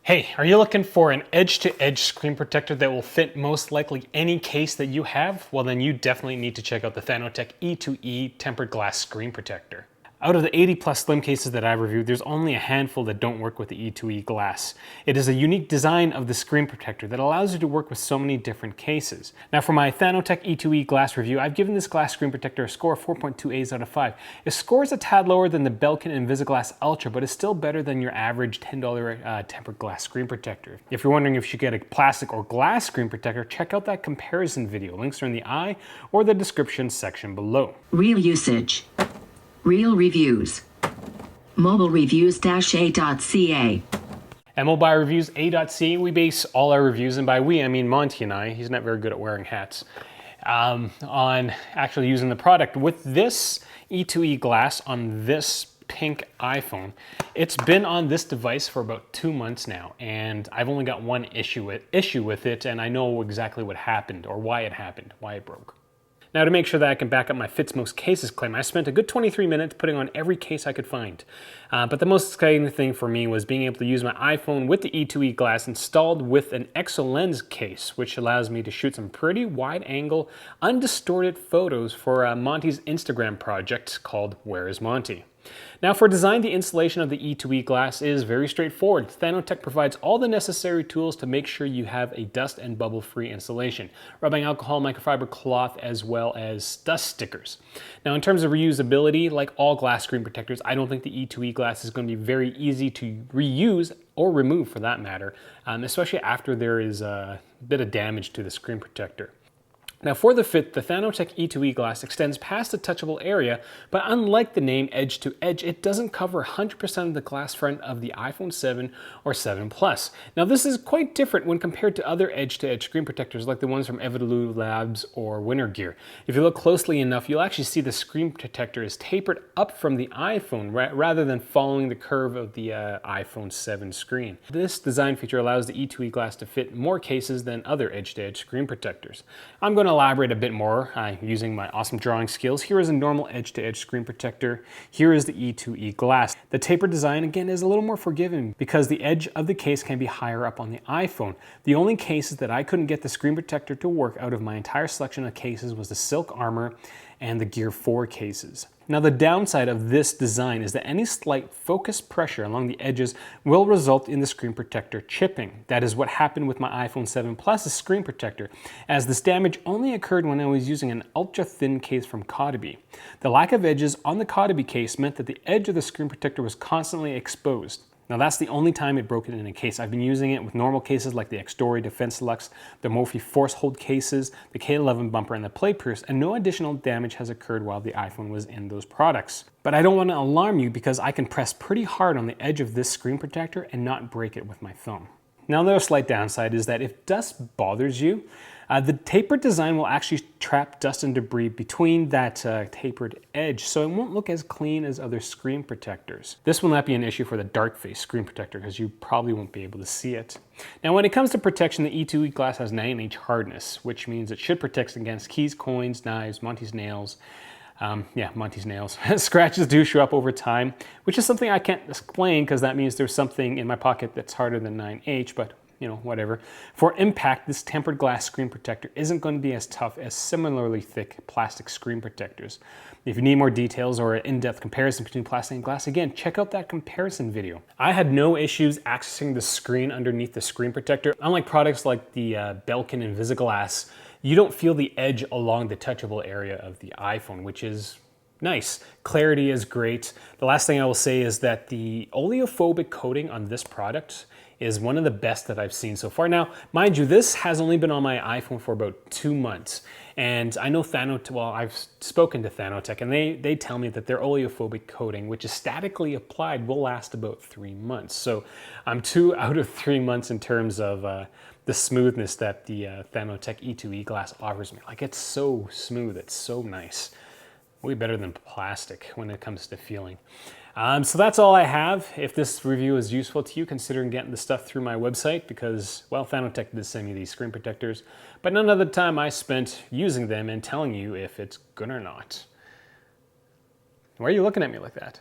Hey, are you looking for an edge-to-edge screen protector that will fit most likely any case that you have? Well, then you definitely need to check out the Thanotech E2E tempered glass screen protector. Out of the 80 plus slim cases that I've reviewed, there's only a handful that don't work with the E2E glass. It is a unique design of the screen protector that allows you to work with so many different cases. Now for my Thanotech E2E glass review, I've given this glass screen protector a score of 4.2 A's out of 5. It scores a tad lower than the Belkin Invisiglass Ultra, but is still better than your average $10 tempered glass screen protector. If you're wondering if you should get a plastic or glass screen protector, check out that comparison video. Links are in the eye or the description section below. Real usage. Real reviews. Mobile reviews-a.ca. At Mobile Reviews A.ca, we base all our reviews, and by we, I mean Monty and I, he's not very good at wearing hats, on actually using the product. With this E2E glass on this pink iPhone, it's been on this device for about 2 months now, and I've only got one issue with it, and I know exactly what happened, or why it happened, why it broke. Now, to make sure that I can back up my fits most cases claim, I spent a good 23 minutes putting on every case I could find. But the most exciting thing for me was being able to use my iPhone with the E2E glass installed with an EXO lens case, which allows me to shoot some pretty wide angle, undistorted photos for Monty's Instagram project called Where is Monty? Now for design, the installation of the E2E glass is very straightforward. Thanotech provides all the necessary tools to make sure you have a dust and bubble free installation. Rubbing alcohol, microfiber cloth, as well as dust stickers. Now in terms of reusability, like all glass screen protectors, I don't think the E2E glass is going to be very easy to reuse or remove for that matter, especially after there is a bit of damage to the screen protector. Now for the fit, the Thanotech E2E glass extends past the touchable area, but unlike the name edge to edge, it doesn't cover 100% of the glass front of the iPhone 7 or 7 Plus. Now this is quite different when compared to other edge-to-edge screen protectors like the ones from Evolutive Labs or WinnerGear. If you look closely enough, you'll actually see the screen protector is tapered up from the iPhone rather than following the curve of the iPhone 7 screen. This design feature allows the E2E glass to fit more cases than other edge-to-edge screen protectors. I'm going to elaborate a bit more using my awesome drawing skills. Here is a normal edge-to-edge screen protector. Here is the E2E glass. The tapered design again is a little more forgiving because the edge of the case can be higher up on the iPhone. The only cases that I couldn't get the screen protector to work out of my entire selection of cases was the Silk Armor and the Gear 4 cases. Now the downside of this design is that any slight focused pressure along the edges will result in the screen protector chipping. That is what happened with my iPhone 7 Plus screen protector, as this damage only occurred when I was using an ultra thin case from Kodabi. The lack of edges on the Kodabi case meant that the edge of the screen protector was constantly exposed. Now that's the only time it broke it in a case. I've been using it with normal cases like the Xdory Defense Lux, the Morphe Force Hold cases, the K11 bumper, and the Plate Pierce, and no additional damage has occurred while the iPhone was in those products. But I don't want to alarm you because I can press pretty hard on the edge of this screen protector and not break it with my thumb. Now the slight downside is that if dust bothers you, the tapered design will actually trap dust and debris between that tapered edge, so it won't look as clean as other screen protectors. This will not be an issue for the dark face screen protector because you probably won't be able to see it. Now when it comes to protection, the E2E glass has 9H hardness, which means it should protect against keys, coins, knives, Monty's nails. Monty's nails. Scratches do show up over time, which is something I can't explain because that means there's something in my pocket that's harder than 9H, but you know, whatever. For impact, this tempered glass screen protector isn't going to be as tough as similarly thick plastic screen protectors. If you need more details or an in-depth comparison between plastic and glass, again, check out that comparison video. I had no issues accessing the screen underneath the screen protector. Unlike products like the Belkin Invisiglass, you don't feel the edge along the touchable area of the iPhone, which is nice. Clarity is great. The last thing I will say is that the oleophobic coating on this product is one of the best that I've seen so far. Now, mind you, this has only been on my iPhone for about 2 months. And I know I've spoken to Thanotech and they tell me that their oleophobic coating, which is statically applied, will last about 3 months. So I'm 2 out of 3 months in terms of the smoothness that the Thanotech E2E glass offers me. Like, it's so smooth, it's so nice. Way better than plastic when it comes to feeling. So that's all I have. If this review is useful to you, consider getting the stuff through my website because, well, Thanotech did send me these screen protectors, but none of the time I spent using them and telling you if it's good or not. Why are you looking at me like that?